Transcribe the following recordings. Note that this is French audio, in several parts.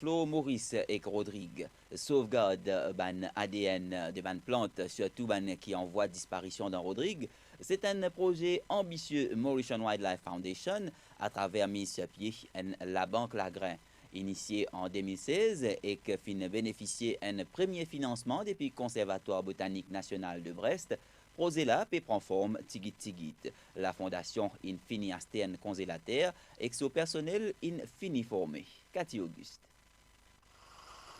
Flo Maurice et Rodrigue sauvegarde ban ADN de ban plante, surtout ban qui en voie de disparition dans Rodrigue. C'est un projet ambitieux Mauritian Wildlife Foundation à travers mis sur pied la Banque Lagrin, initiée en 2016 et qui fin bénéficier un premier financement depuis le Conservatoire botanique national de Brest. Projet là peut prendre forme tigit tigit. La fondation in fini asterne congélateur et son personnel in fini formé. Cathy Auguste.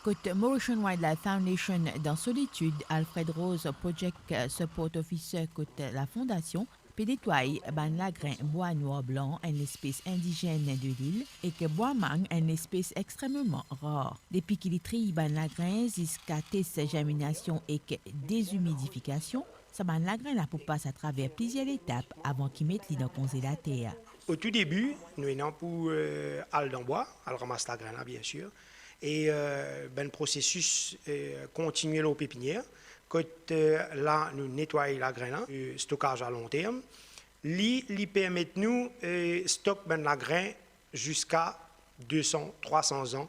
Côté Mauritian Wildlife Foundation dans Solitude, Alfred Rose, Project Support Officer côté la fondation, peut nettoyer ban lagrin bois noir blanc, une espèce indigène de l'île, et que bois mang, une espèce extrêmement rare. Depuis qu'il trie ban lagrin jusqu'à test germination et que déshumidification, ça ban lagrin là pour passer à travers plusieurs étapes avant qu'il mette l'île dans le congélateur. Au tout début, nous étions pour aller dans le bois, aller ramasser la graine, bien sûr. Et le processus continue au pépinière. Quand là, nous nettoyons la graine, stockage à long terme, lui permet nous stocker ben la graine jusqu'à 200, 300 ans.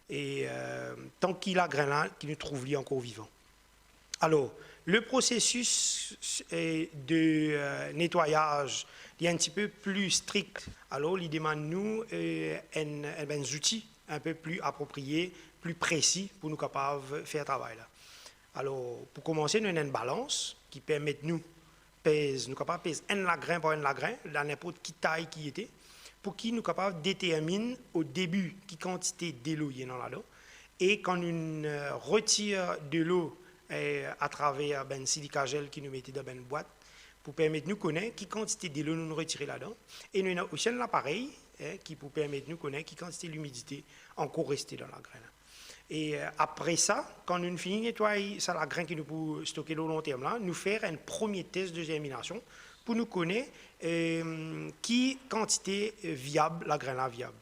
Et tant qu'il a la graine là, qu'il nous trouve lui encore vivant. Alors, le processus de nettoyage est un petit peu plus strict. Alors, il demande nous des outils un peu plus appropriés, plus précis pour nous capables de faire le travail. Là. Alors, pour commencer, nous avons une balance qui permet de nous peser, nous capables de peser un lagrin par un lagrin, dans n'importe quelle taille qui était, pour qu'il nous capables de déterminer au début quelle quantité d'eau il y a dans l'eau. Et quand nous retire de l'eau à travers ben silica gel qui nous mettait dans une boîte pour permettre de nous connaître quelle quantité d'eau nous retirer là-dedans. Et nous avons aussi un appareil qui pour permettre de nous connaître quelle quantité d'humidité encore rester dans la graine. Et après ça, quand nous finissons de nettoyer ça, la graine qui nous peut stocker l'eau long terme, là, nous faire un premier test de germination pour nous connaître qui quantité viable la graine est viable.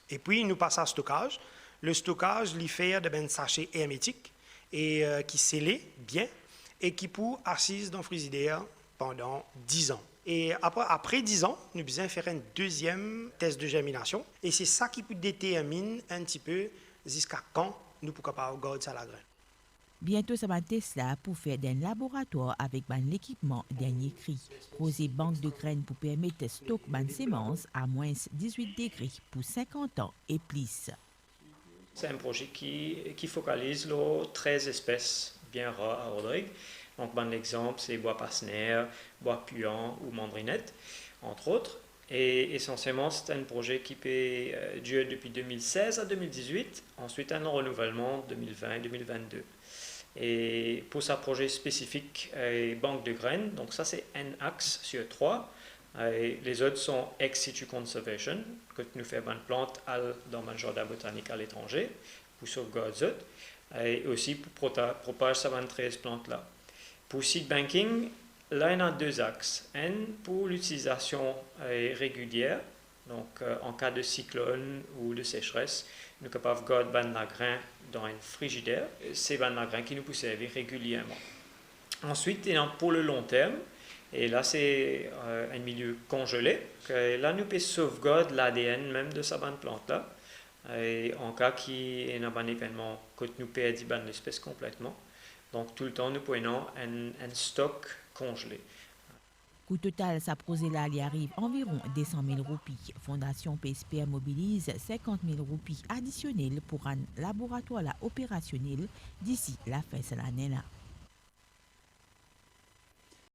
Et puis nous passons à stockage. Le stockage, il fait de sachets hermétiques et qui scellé bien et qui peut assise dans le frigidaire pendant 10 ans. Et après 10 ans, nous besoin faire un deuxième test de germination et c'est ça qui peut déterminer un petit peu jusqu'à quand nous pouvons capable garder ça la graine. Bientôt, ça va tester là pour faire d'un laboratoire avec l'équipement dernier cri. Poser banque de graines pour permettre de stocker ban sémences à moins 18 degrés pour 50 ans et plus. C'est un projet qui focalise les 13 espèces bien rares à Rodrigue. Donc, un exemple, c'est bois passenaire, bois puant ou mandrinette, entre autres. Et essentiellement, c'est un projet qui peut durer depuis 2016 à 2018, ensuite un renouvellement 2020-2022. Et pour ce projet spécifique, banque de graines, donc ça c'est un axe sur 3. Et les autres sont ex situ conservation, que nous faisons une plante dans un jardin botanique à l'étranger, pour sauvegarder et aussi pour propager ces 13 plantes-là. Pour seed banking, là, il y a deux axes. Un pour l'utilisation régulière, donc en cas de cyclone ou de sécheresse, nous sommes capables de garder la grain dans un frigidaire. C'est la grain qui nous peut servir régulièrement. Ensuite, il y a pour le long terme, et là, c'est un milieu congelé. Là, nous pouvons sauvegarder l'ADN même de cette plante-là. Et en cas qu'il y a un événement que nous perdons l'espèce complètement. Donc, tout le temps, nous prenons un stock congelé. Coût total, ça projet là, il arrive environ 200 000 roupies. Fondation PSPR mobilise 50 000 roupies additionnelles pour un laboratoire là opérationnel d'ici la fin de l'année là.